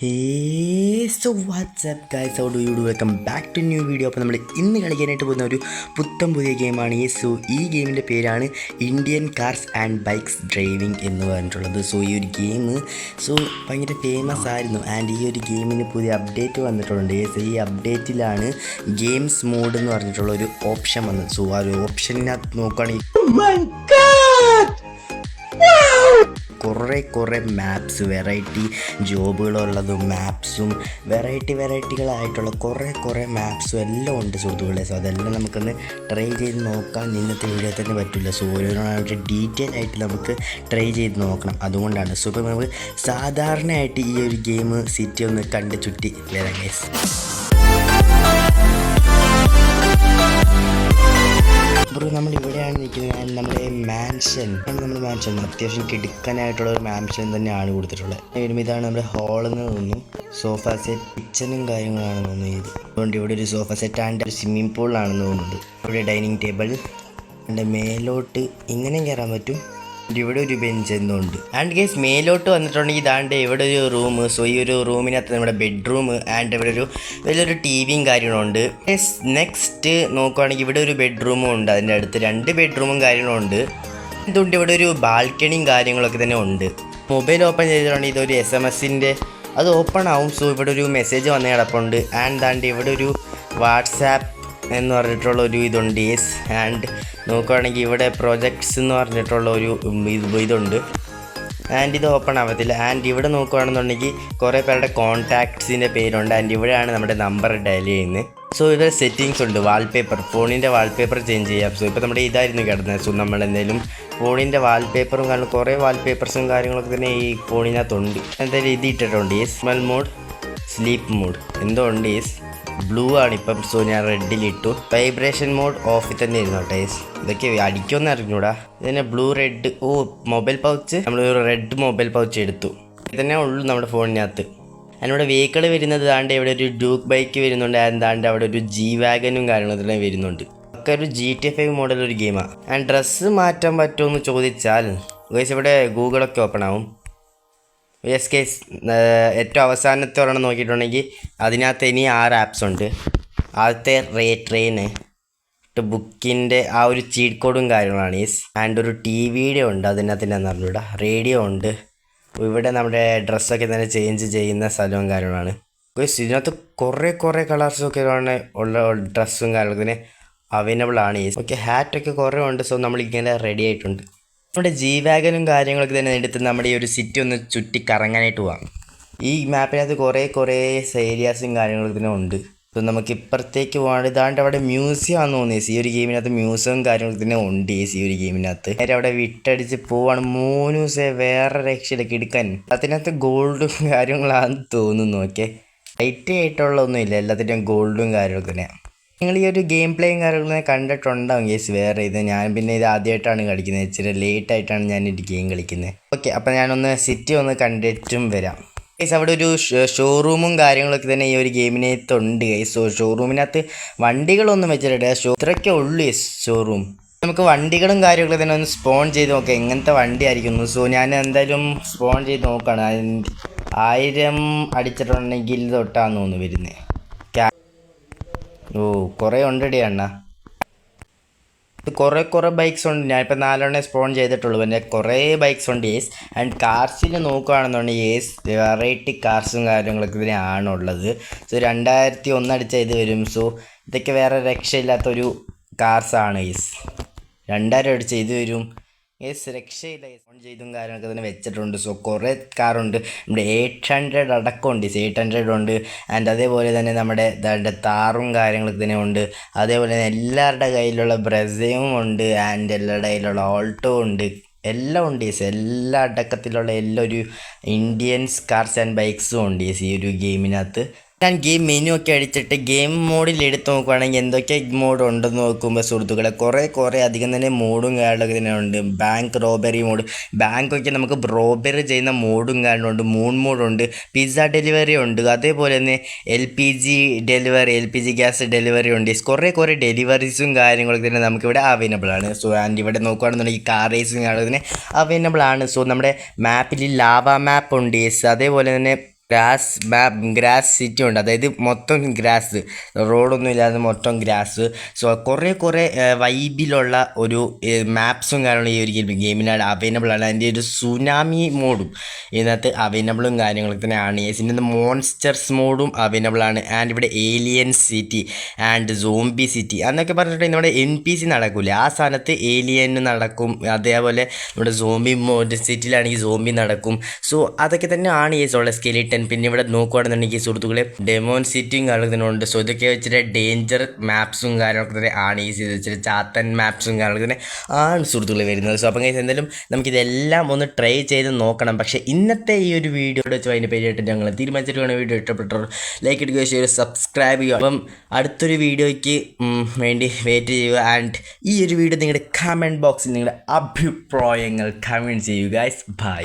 So WhatsApp guys, how do you do? Welcome back to new video. അപ്പോൾ നമ്മൾ ഇന്ന് കളിക്കാനായിട്ട് പോകുന്ന ഒരു പുതിയ ഗെയിമാണ് സോ ഈ ഗെയിമിൻ്റെ പേരാണ് Indian cars and bikes driving എന്ന് പറഞ്ഞിട്ടുള്ളത്. സോ ഈ ഒരു ഗെയിം ഭയങ്കര ഫേമസ് ആയിരുന്നു ആൻഡ് ഈ ഒരു ഗെയിമിന് പുതിയ അപ്ഡേറ്റ് വന്നിട്ടുണ്ട്. ഈ അപ്ഡേറ്റിലാണ് ഗെയിംസ് മോഡ് എന്ന് പറഞ്ഞിട്ടുള്ള ഒരു ഓപ്ഷൻ വന്നത്. സോ ആ ഒരു ഓപ്ഷനകത്ത് നോക്കുകയാണെങ്കിൽ കുറേ മാപ്സ്, വെറൈറ്റി ജോബുകളുള്ളതും മാപ്സും വെറൈറ്റികളായിട്ടുള്ള കുറേ മാപ്സും എല്ലാം ഉണ്ട് സുഹൃത്തുക്കളെ. സോ അതെല്ലാം നമുക്കൊന്ന് ട്രൈ ചെയ്ത് നോക്കാൻ ഇന്നത്തെ വീഡിയോ തന്നെ പറ്റില്ല. സോ ഓരോന്നായിട്ട് ഡീറ്റെയിൽ ആയിട്ട് നമുക്ക് ട്രൈ ചെയ്ത് നോക്കണം. അതുകൊണ്ടാണ് ഇപ്പോൾ നമുക്ക് സാധാരണയായിട്ട് ഈ ഒരു ഗെയിം സിറ്റി ഒന്ന് കണ്ട് ചുറ്റി വരാം ഗൈസ്. നമ്മൾ ഇവിടെയാണ് നിൽക്കുന്നത്. നമ്മുടെ മാൻഷൻ അത്യാവശ്യം കിടക്കാനായിട്ടുള്ള ഒരു മാൻഷൻ തന്നെയാണ് കൊടുത്തിട്ടുള്ളത്. ഇതാണ് നമ്മുടെ ഹാളെന്ന് തോന്നുന്നു. സോഫ സെറ്റ്, കിച്ചണും കാര്യങ്ങളാണെന്ന് തോന്നുന്നു ഇത്. അതുകൊണ്ട് ഇവിടെ ഒരു സോഫ സെറ്റ് ആൻഡ് ഒരു സ്വിമ്മിംഗ് പൂളാണെന്ന് തോന്നുന്നത്. ഇവിടെ ഡൈനിങ് ടേബിൾ, എൻ്റെ മേലോട്ട് ഇങ്ങനെ കയറാൻ പറ്റും. ഇവിടെ ഒരു ബെഞ്ച് എന്നുണ്ട്. ആൻഡ് ഗേസ് മേലോട്ട് വന്നിട്ടുണ്ടെങ്കിൽ ഇതാണ്ട് ഇവിടെ ഒരു റൂം. സോ ഈ ഒരു റൂമിനകത്ത് നമ്മുടെ ബെഡ്റൂം ആൻഡ് ഇവിടെ ഒരു വലിയൊരു ടി വിയും കാര്യങ്ങളുണ്ട്. നെക്സ്റ്റ് നോക്കുകയാണെങ്കിൽ ഇവിടെ ഒരു ബെഡ്റൂമും ഉണ്ട്. അതിൻ്റെ അടുത്ത് 2 ബെഡ്റൂമും കാര്യങ്ങളുണ്ട്. എന്തുകൊണ്ട് ഇവിടെ ഒരു ബാൽക്കണിയും കാര്യങ്ങളൊക്കെ തന്നെ ഉണ്ട്. മൊബൈൽ ഓപ്പൺ ചെയ്തിട്ടുണ്ടെങ്കിൽ ഇതൊരു SMS-ൻ്റെ അത് ഓപ്പൺ ആവും. സോ ഇവിടെ ഒരു മെസ്സേജ് വന്ന് കിടപ്പുണ്ട്. ആൻഡ് ദാണ്ട് ഇവിടെ ഒരു വാട്സാപ്പ് എന്ന് പറഞ്ഞിട്ടുള്ള ഒരു ഇതുണ്ട്. ആൻഡ് നോക്കുകയാണെങ്കിൽ ഇവിടെ പ്രൊജക്ട്സ് എന്ന് പറഞ്ഞിട്ടുള്ള ഒരു ഇതുണ്ട്. ആൻഡ് ഇത് ഓപ്പൺ ആവത്തില്ല. ആൻഡ് ഇവിടെ നോക്കുകയാണെന്നുണ്ടെങ്കിൽ കുറേ പേരുടെ കോൺടാക്ട്സിൻ്റെ പേരുണ്ട്. ആൻഡ് ഇവിടെയാണ് നമ്മുടെ നമ്പർ ഡയൽ ചെയ്യുന്നത്. സോ ഇവിടെ സെറ്റിങ്സ് ഉണ്ട്. വാൾപേപ്പർ, ഫോണിൻ്റെ വാൾപേപ്പർ ചേഞ്ച് ചെയ്യാം. സോ ഇപ്പോൾ നമ്മുടെ ഇതായിരുന്നു കിടന്നത്. സോ നമ്മളെന്തെങ്കിലും ഫോണിൻ്റെ വാൾപേപ്പറും കാരണം കുറേ വാൾപേപ്പേഴ്സും കാര്യങ്ങളൊക്കെ തന്നെ ഈ ഫോണിനകത്തുണ്ട്. എന്തായാലും ഇത് ഇട്ടിട്ടുണ്ട്. സ്മെൽ മോഡ്, സ്ലീപ്പ് മോഡ് എന്തോ ഉണ്ട്. ബ്ലൂ ആണ് ഇപ്പം. സോ ഞാൻ റെഡിലിട്ടു. വൈബ്രേഷൻ മോഡ് ഓഫിൽ തന്നെ ഇരുന്നു കേട്ടോ. ഇതൊക്കെ അടിക്കുമെന്ന് അറിഞ്ഞൂടാ. ഇതിനെ ബ്ലൂ, റെഡ്. മൊബൈൽ പൗച്ച്, നമ്മളൊരു റെഡ് മൊബൈൽ പൗച്ച് എടുത്തു. ഇതന്നെ ഉള്ളൂ നമ്മുടെ ഫോണിനകത്ത്. അതിനോട് വെഹിക്കിൾ വരുന്നത് ദാണ്ട് ഇവിടെ ഒരു ഡ്യൂക്ക് ബൈക്ക് വരുന്നുണ്ട്. ദാണ്ട് അവിടെ ഒരു G-Wagon കാര്യങ്ങളെല്ലാം വരുന്നുണ്ട്. ഒക്കെ ഒരു GTA 5 മോഡൽ ഒരു ഗെയിമാണ്. ആൻഡ് ഡ്രസ്സ് മാറ്റാൻ പറ്റുമോ എന്ന് ചോദിച്ചാൽ ഗൈസ് ഇവിടെ ഗൂഗിളൊക്കെ ഓപ്പൺ ആവും. കേസ് ഏറ്റവും അവസാനത്തെ ഒരെണ്ണം നോക്കിയിട്ടുണ്ടെങ്കിൽ അതിനകത്ത് ഇനി 6 ആപ്സ് ഉണ്ട്. ആദ്യത്തെ ട്രെയിന്, ബുക്കിൻ്റെ ആ ഒരു ചീറ്റ് കോഡും കാര്യങ്ങളാണ്. ആൻഡ് ഒരു TV ഉണ്ട്. അതിനകത്ത് തന്നെ അറിഞ്ഞൂടാ. റേഡിയോ ഉണ്ട്. ഇവിടെ നമ്മുടെ ഡ്രസ്സൊക്കെ തന്നെ ചേഞ്ച് ചെയ്യുന്ന സ്ഥലവും കാര്യങ്ങളാണ്. ഇതിനകത്ത് കുറേ കളേഴ്സൊക്കെ ഉള്ള ഡ്രസ്സും കാര്യങ്ങളൊക്കെ തന്നെ അവൈലബിൾ ആണ്. ഓക്കെ, ഹാറ്റൊക്കെ കുറേ ഉണ്ട്. സോ നമ്മളിങ്ങനെ റെഡി ആയിട്ടുണ്ട്. നമ്മുടെ G-Wagon കാര്യങ്ങളൊക്കെ തന്നെ എടുത്ത് നമ്മുടെ ഈ ഒരു സിറ്റി ഒന്ന് ചുറ്റി കറങ്ങാനായിട്ട് പോകാം. ഈ മാപ്പിനകത്ത് കുറേ ഏരിയാസും കാര്യങ്ങളൊക്കെ തന്നെ ഉണ്ട്. സോ നമുക്ക് ഇപ്പുറത്തേക്ക് പോകാണ്ട് ഇതാണ്ട് അവിടെ മ്യൂസിയം ആണെന്ന് തോന്നിയത്. ഈ ഒരു ഗെയിമിനകത്ത് മ്യൂസിയം കാര്യങ്ങളൊക്കെ തന്നെ ഉണ്ട്. ഈ ഒരു ഗെയിമിനകത്ത് നേരെ അവിടെ വിട്ടടിച്ച് പോവാണ്. മൂന്നൂസേ വേറെ രക്ഷയിലേക്ക് എടുക്കാൻ. അതിനകത്ത് ഗോൾഡും കാര്യങ്ങളാണെന്ന് തോന്നുന്നു. ഓക്കെ, ലൈറ്റ് ആയിട്ടുള്ള ഒന്നുമില്ല, എല്ലാത്തിൻ്റെയും ഗോൾഡും കാര്യങ്ങളൊക്കെ തന്നെ. നിങ്ങൾ ഈ ഒരു ഗെയിം പ്ലേയും കാര്യങ്ങളൊക്കെ കണ്ടിട്ടുണ്ടാവും ഗേസ്. വേറെ ഇത് ഞാൻ പിന്നെ ഇത് ആദ്യമായിട്ടാണ് കളിക്കുന്നത്. ഇച്ചിരി ലേറ്റ് ആയിട്ടാണ് ഞാൻ ഈ ഗെയിം കളിക്കുന്നത്. ഓക്കെ, അപ്പോൾ ഞാനൊന്ന് സിറ്റി ഒന്ന് കണ്ടിട്ടും വരാം ഗൈസ്. അവിടെ ഒരു ഷോറൂമും കാര്യങ്ങളൊക്കെ തന്നെ ഈ ഒരു ഗെയിമിനകത്തുണ്ട് ഗൈസ്. സോ ഷോറൂമിനകത്ത് വണ്ടികളൊന്നും വെച്ചിട്ടില്ല. ഇത്രയൊക്കെ ഉള്ളൂ ഷോറൂം. നമുക്ക് വണ്ടികളും കാര്യങ്ങളൊക്കെ തന്നെ ഒന്ന് സ്പോൺ ചെയ്ത് നോക്കാം എങ്ങനത്തെ വണ്ടി ആയിരിക്കുന്നു. സോ ഞാൻ എന്തായാലും സ്പോൺ ചെയ്ത് നോക്കുകയാണ്. 1000 അടിച്ചിട്ടുണ്ടെങ്കിൽ തൊട്ടാന്ന് തോന്നുന്നു വരുന്നത്. കുറേ ഉണ്ടടി അണ്ണ. ഇത് കുറേ ബൈക്സ് ഉണ്ട്. ഞാനിപ്പോൾ 4 സ്പോൺ ചെയ്തിട്ടുള്ളൂ. പിന്നെ കുറേ ബൈക്സ് ഉണ്ട്. ആൻഡ് കാർസിൽ നോക്കുകയാണെന്നുണ്ടെങ്കിൽ വെറൈറ്റി കാർസും കാര്യങ്ങളൊക്കെ ഇതിനാണുള്ളത്. സോ 2001 അടിച്ച ഇത് വരും. സോ ഇതൊക്കെ വേറെ രക്ഷയില്ലാത്തൊരു കാർസാണ്. 2000 അടിച്ച ഇത് വരും. രക്ഷയില്ല. ഫോൺ ചെയ്തും കാര്യങ്ങളൊക്കെ തന്നെ വെച്ചിട്ടുണ്ട്. സോ കുറേ കാറുണ്ട്. നമ്മുടെ 800 അടക്കമുണ്ട്. 800 ഉണ്ട്. ആൻഡ് അതേപോലെ തന്നെ നമ്മുടെ താറും കാര്യങ്ങളൊക്കെ തന്നെ ഉണ്ട്. അതേപോലെ തന്നെ എല്ലാവരുടെ കയ്യിലുള്ള ബ്രസയും ഉണ്ട്. ആൻഡ് എല്ലാവരുടെ കയ്യിലുള്ള ഓൾട്ടോ ഉണ്ട്. എല്ലാം ഉണ്ട്. എല്ലാ അടക്കത്തിലുള്ള ഒരു ഇന്ത്യൻസ് കാർസ് ആൻഡ് ബൈക്സും ഉണ്ട് ഈ ഒരു ഗെയിമിനകത്ത്. ഞാൻ ഗെയിം മെനു ഒക്കെ അടിച്ചിട്ട് ഗെയിം മോഡിൽ എടുത്ത് നോക്കുകയാണെങ്കിൽ എന്തൊക്കെ മോഡ് ഉണ്ടെന്ന് നോക്കുമ്പോൾ സുഹൃത്തുക്കളെ കുറേ അധികം തന്നെ മോഡും കാര്യങ്ങളൊക്കെ തന്നെ ഉണ്ട്. ബാങ്ക് റോബറി മോഡ്, ബാങ്കൊക്കെ നമുക്ക് റോബറി ചെയ്യുന്ന മോഡും കാര്യങ്ങളുണ്ട്. മൂൺ മോഡുണ്ട്. പിസ്സ ഡെലിവറി ഉണ്ട്. അതേപോലെ തന്നെ LPG ഗ്യാസ് ഡെലിവറി ഉണ്ട്. കുറേ ഡെലിവറീസും കാര്യങ്ങളൊക്കെ തന്നെ നമുക്കിവിടെ അവൈലബിൾ ആണ്. സോ ആൻഡ് ഇവിടെ നോക്കുകയാണെന്നുണ്ടെങ്കിൽ കാർ റേസും കാര്യങ്ങളൊക്കെ തന്നെ അവൈലബിൾ ആണ്. സോ നമ്മുടെ മാപ്പിൽ ലാവ മാപ്പ് ഉണ്ട്. അതേപോലെ തന്നെ ഗ്രാസ് സിറ്റി ഉണ്ട്, അതായത് മൊത്തം ഗ്രാസ്, റോഡൊന്നും ഇല്ലാതെ മൊത്തം ഗ്രാസ്. സോ കുറേ വൈബിലുള്ള ഒരു മാപ്സും കാര്യങ്ങളും ഈ ഒരു ഗെയിമിനാണ് അവൈലബിൾ ആണ്. അതിൻ്റെ ഒരു സുനാമി മോഡും ഇതിനകത്ത് അവൈലബിളും കാര്യങ്ങളൊക്കെ തന്നെയാണ്. ഇതിൻ്റെ മോൺസ്റ്റേഴ്സ് മോഡും അവൈലബിൾ ആണ്. ആൻഡ് ഇവിടെ alien city and zombie city എന്നൊക്കെ പറഞ്ഞിട്ട് നമ്മുടെ NPC നടക്കില്ല, ആ സ്ഥാനത്ത് ഏലിയൻ നടക്കും. അതേപോലെ നമ്മുടെ സോംബി മോഡ് സിറ്റിയിലാണെങ്കിൽ സോംബി നടക്കും. സോ അതൊക്കെ തന്നെയാണ് ഈ ഉള്ള സ്കെലിറ്റൻ. പിന്നെ ഇവിടെ നോക്കുകയാണെന്നുണ്ടെങ്കിൽ സുഹൃത്തുക്കളെ ഡെമോൺ സിറ്റിയും കാര്യങ്ങളുണ്ട്. സോ ഇതൊക്കെ വെച്ചിട്ട് ഡേഞ്ചർ മാപ്സും കാര്യങ്ങളൊക്കെ തന്നെ ആണ് ഈ വെച്ചിട്ട് ചാത്തൻ മാപ്സും കാര്യങ്ങളൊക്കെ തന്നെ ആണ് സുഹൃത്തുക്കളെ വരുന്നത്. സോ അപ്പം എന്തായാലും നമുക്കിതെല്ലാം ഒന്ന് ട്രൈ ചെയ്ത് നോക്കണം. പക്ഷേ ഇന്നത്തെ ഈ ഒരു വീഡിയോ വെച്ച് അതിൻ്റെ പേരായിട്ട് ഞങ്ങൾ തീരുമാനിച്ചിട്ട് വേണം വീഡിയോ ഇഷ്ടപ്പെട്ടവർ ലൈക്ക് ഇടുക, ഷെയർ, സബ്സ്ക്രൈബ് ചെയ്യുക. അപ്പം അടുത്തൊരു വീഡിയോയ്ക്ക് വേണ്ടി വെയിറ്റ് ചെയ്യുക. ആൻഡ് ഈ ഒരു വീഡിയോ നിങ്ങളുടെ കമൻറ്റ് ബോക്സിൽ നിങ്ങളുടെ അഭിപ്രായങ്ങൾ കമൻറ്റ് ചെയ്യുക. Guys bye.